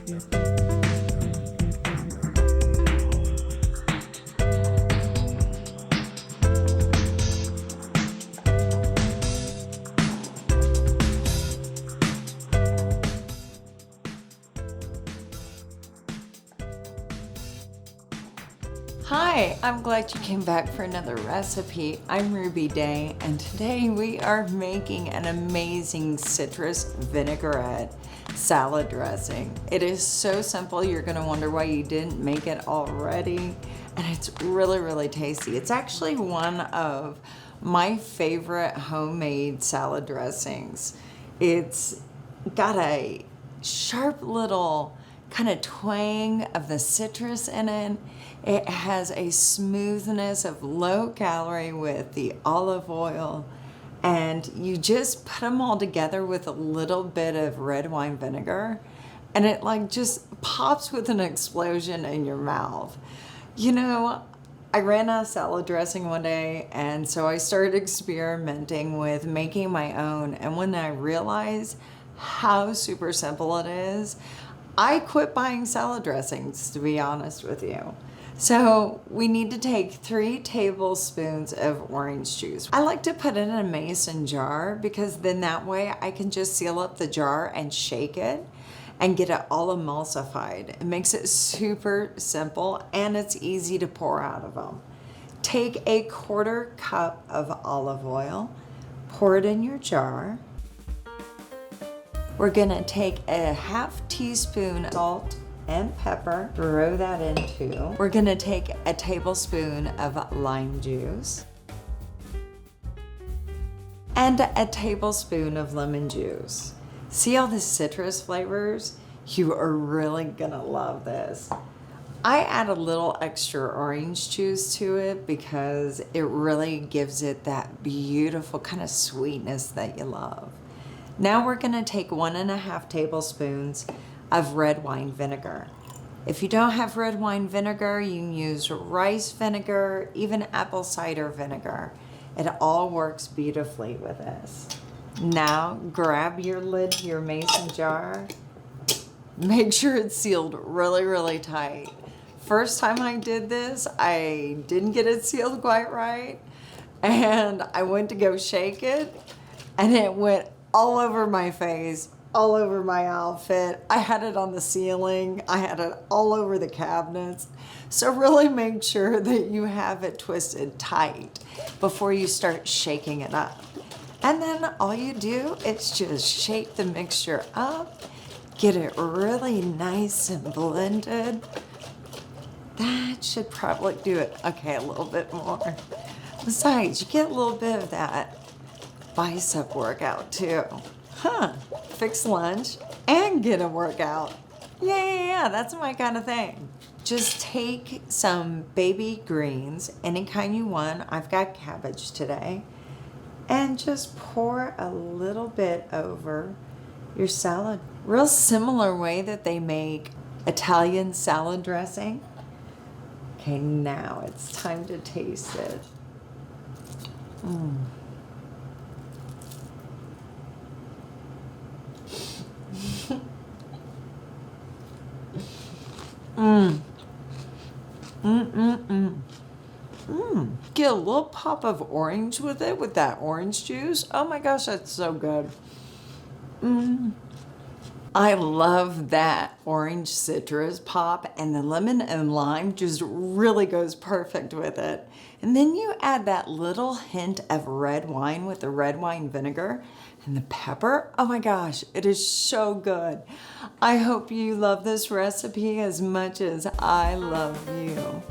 Hi, I'm glad you came back for another recipe. I'm Ruby Day, and today we are making an amazing citrus vinaigrette salad dressing. It is so simple, you're gonna wonder why you didn't make it already, and it's really, really tasty. It's actually one of my favorite homemade salad dressings. It's got a sharp little kind of twang of the citrus in it. It has a smoothness of low calorie with the olive oil, and you just put them all together with a little bit of red wine vinegar, and it like just pops with an explosion in your mouth. You know, I ran out of salad dressing one day, and so I started experimenting with making my own, and when I realized how super simple it is, I quit buying salad dressings, to be honest with you. So we need to take 3 tablespoons of orange juice. I like to put it in a mason jar because then that way I can just seal up the jar and shake it and get it all emulsified. It makes it super simple and it's easy to pour out of them. Take a 1/4 cup of olive oil, pour it in your jar. We're gonna take a 1/2 teaspoon salt and pepper, throw that into. We're gonna take a tablespoon of lime juice and a tablespoon of lemon juice. See all the citrus flavors? You are really gonna love this. I add a little extra orange juice to it because it really gives it that beautiful kind of sweetness that you love. Now we're gonna take 1.5 tablespoons of red wine vinegar. If you don't have red wine vinegar, you can use rice vinegar, even apple cider vinegar. It all works beautifully with this. Now grab your lid to your mason jar. Make sure it's sealed really, really tight. First time I did this, I didn't get it sealed quite right, and I went to go shake it, and it went all over my face, all over my outfit. I had it on the ceiling. I had it all over the cabinets. So really make sure that you have it twisted tight before you start shaking it up. And then all you do is just shake the mixture up, get it really nice and blended. That should probably do it. Okay, a little bit more. Besides, you get a little bit of that bicep workout too. Fix lunch and get a workout. Yeah, that's my kind of thing. Just take some baby greens, any kind you want. I've got cabbage today. And just pour a little bit over your salad. Real similar way that they make Italian salad dressing. Okay, now it's time to taste it. Get a little pop of orange with it, with that orange juice. Oh my gosh, that's so good. I love that orange citrus pop, and the lemon and lime just really goes perfect with it. And then you add that little hint of red wine with the red wine vinegar and the pepper. Oh my gosh, it is so good. I hope you love this recipe as much as I love you.